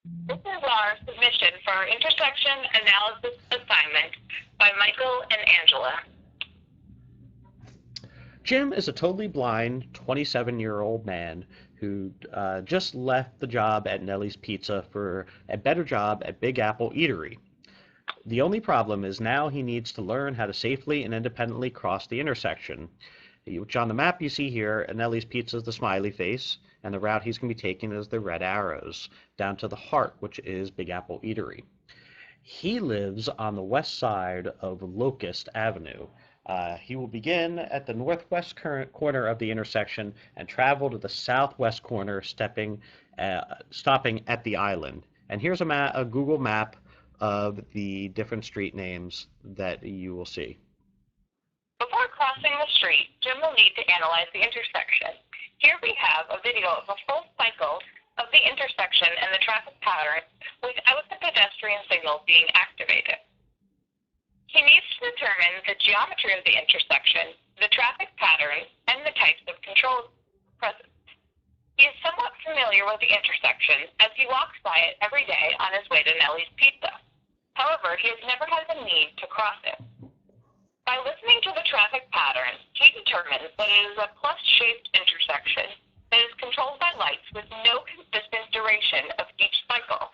This is our submission for our intersection analysis assignment by Michael and Angela. Jim is a totally blind 27-year-old man who just left the job at Nellie's Pizza for a better job at Big Apple Eatery. The only problem is now he needs to learn how to safely and independently cross the intersection, which on the map you see here, Nellie's Pizza is the smiley face, and the route he's going to be taking is the red arrows, down to the heart, which is Big Apple Eatery. He lives on the west side of Locust Avenue. He will begin at the northwest corner of the intersection and travel to the southwest corner, stopping at the island. And here's a Google map of the different street names that you will see. Before crossing the street, Jim will need to analyze the intersection. Here we have a video of a full cycle of the intersection and the traffic pattern without the pedestrian signal being activated. He needs to determine the geometry of the intersection, the traffic patterns, and the types of controls present. He is somewhat familiar with the intersection as he walks by it every day on his way to Nellie's Pizza. However, he has never had the need to cross it. By listening to the traffic patterns, he determines that it is a plus-shaped intersection that is controlled by lights with no consistent duration of each cycle.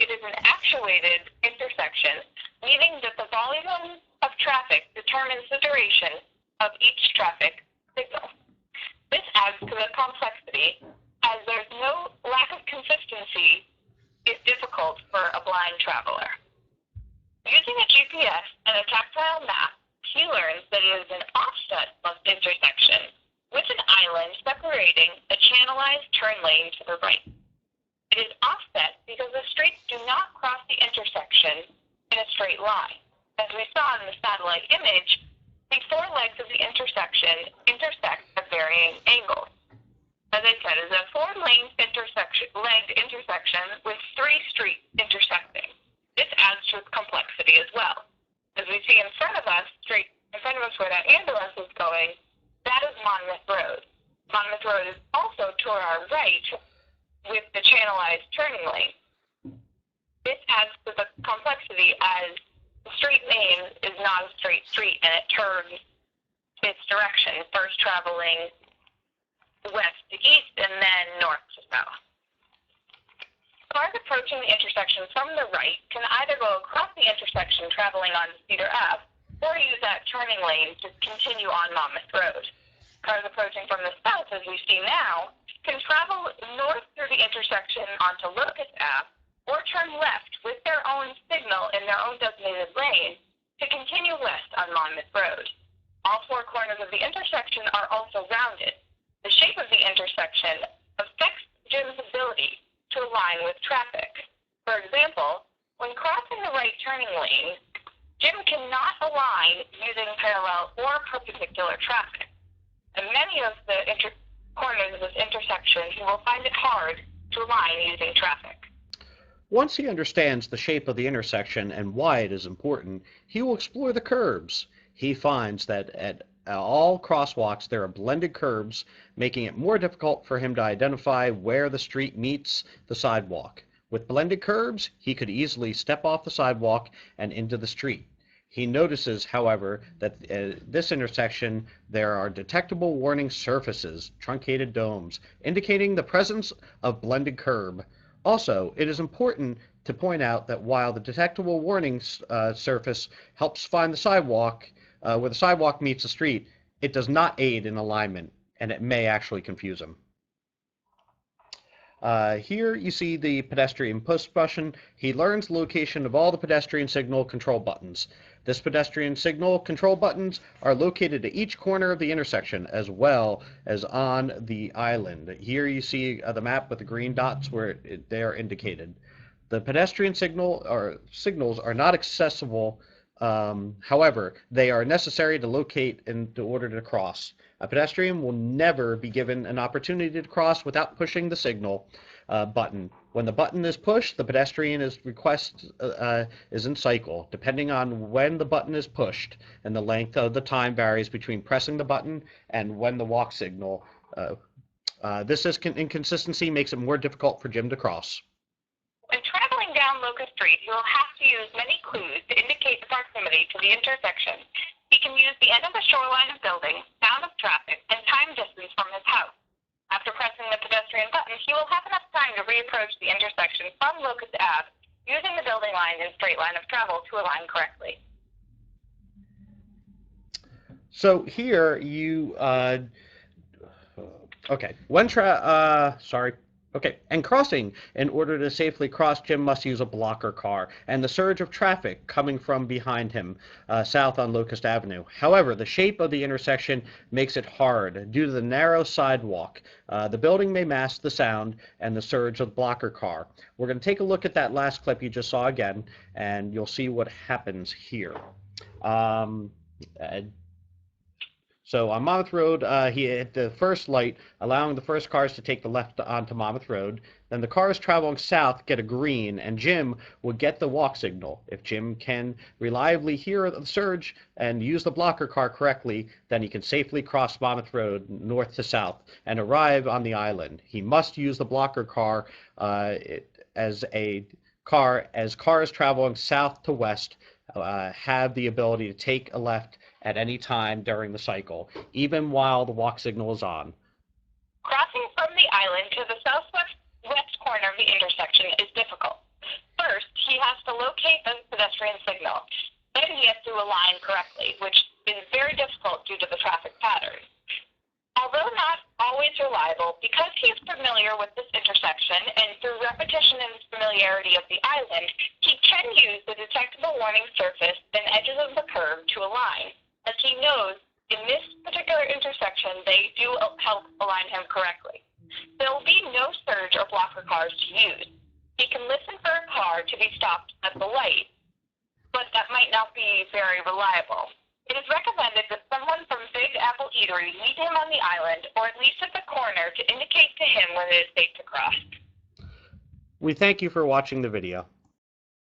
It is an actuated intersection, meaning that the volume of traffic determines the duration of each traffic signal. This adds to the complexity, as there's no lack of consistency is difficult for a blind traveler. Using a GPS and a tactile map, he learns that it is an offset intersection with an island separating a channelized turn lane to the right. It is offset because the streets do not cross the intersection in a straight line. As we saw in the satellite image, the four legs of the intersection intersect at varying angles. As I said, it is a four-lane legged intersection with three streets intersecting. This adds to its complexity as well. As we see in front of us, straight in front of us where that ambulance is going, that is Monmouth Road. Monmouth Road is also to our right with the channelized turning lane. This adds to the complexity as the street name is not a straight street and it turns its direction, first traveling west to east and then north to south. Cars approaching the intersection from the right can either go across the intersection traveling on Cedar Ave or use that turning lane to continue on Monmouth Road. Cars approaching from the south, as we see now, can travel north through the intersection onto Locust Ave or turn left with their own signal in their own designated lane to continue west on Monmouth Road. All four corners of the intersection are also rounded. The shape of the intersection affects Jim's ability to align with traffic. For example, when crossing the right turning lane, Jim cannot align using parallel or perpendicular traffic. And many of the corners of this intersection, he will find it hard to align using traffic. Once he understands the shape of the intersection and why it is important, he will explore the curbs. He finds that at all crosswalks there are blended curbs, making it more difficult for him to identify where the street meets the sidewalk. With blended curbs, he could easily step off the sidewalk and into the street. He notices, however, that this intersection there are detectable warning surfaces, truncated domes, indicating the presence of blended curb. Also, it is important to point out that while the detectable warning surface helps find the sidewalk, where the sidewalk meets the street, it does not aid in alignment, and it may actually confuse him. Here you see the pedestrian push button. He learns the location of all the pedestrian signal control buttons. This pedestrian signal control buttons are located at each corner of the intersection as well as on the island. Here you see the map with the green dots where they are indicated. The pedestrian signals are not accessible. However, they are necessary to locate in order to cross. A pedestrian will never be given an opportunity to cross without pushing the signal button. When the button is pushed, the pedestrian is in cycle. Depending on when the button is pushed, and the length of the time varies between pressing the button and when the walk signal. This inconsistency makes it more difficult for Jim to cross. When traveling down Locust Street, he will have to use many clues to indicate the proximity to the intersection. He can use the end of the shoreline of buildings, sound of traffic, and time distance from his house. After pressing the pedestrian button, he will have enough time to reapproach the intersection from Locust Ave, using the building line and straight line of travel to align correctly. So here you, okay, and crossing. In order to safely cross, Jim must use a blocker car and the surge of traffic coming from behind him south on Locust Avenue. However, the shape of the intersection makes it hard due to the narrow sidewalk. The building may mask the sound and the surge of the blocker car. We're going to take a look at that last clip you just saw again, and you'll see what happens here. So on Monmouth Road, he hit the first light, allowing the first cars to take the left onto Monmouth Road. Then the cars traveling south get a green, and Jim will get the walk signal. If Jim can reliably hear the surge and use the blocker car correctly, then he can safely cross Monmouth Road north to south and arrive on the island. He must use the blocker car as cars traveling south to west have the ability to take a left at any time during the cycle, even while the walk signal is on. Crossing from the island to the southwest corner of the intersection is difficult. First, he has to locate the pedestrian signal. Then he has to align correctly, which is very difficult due to the traffic pattern. Although not always reliable, because he is familiar with this intersection and through repetition and familiarity of the island, he can use the detectable warning surface and edges of the curve to align, as he knows in this particular intersection they do help align him correctly. There will be no surge or blocker cars to use. He can listen for a car to be stopped at the light, but that might not be very reliable. It is recommended that someone from Big Apple Eatery meet him on the island, or at least at the corner, to indicate to him when it is safe to cross. We thank you for watching the video.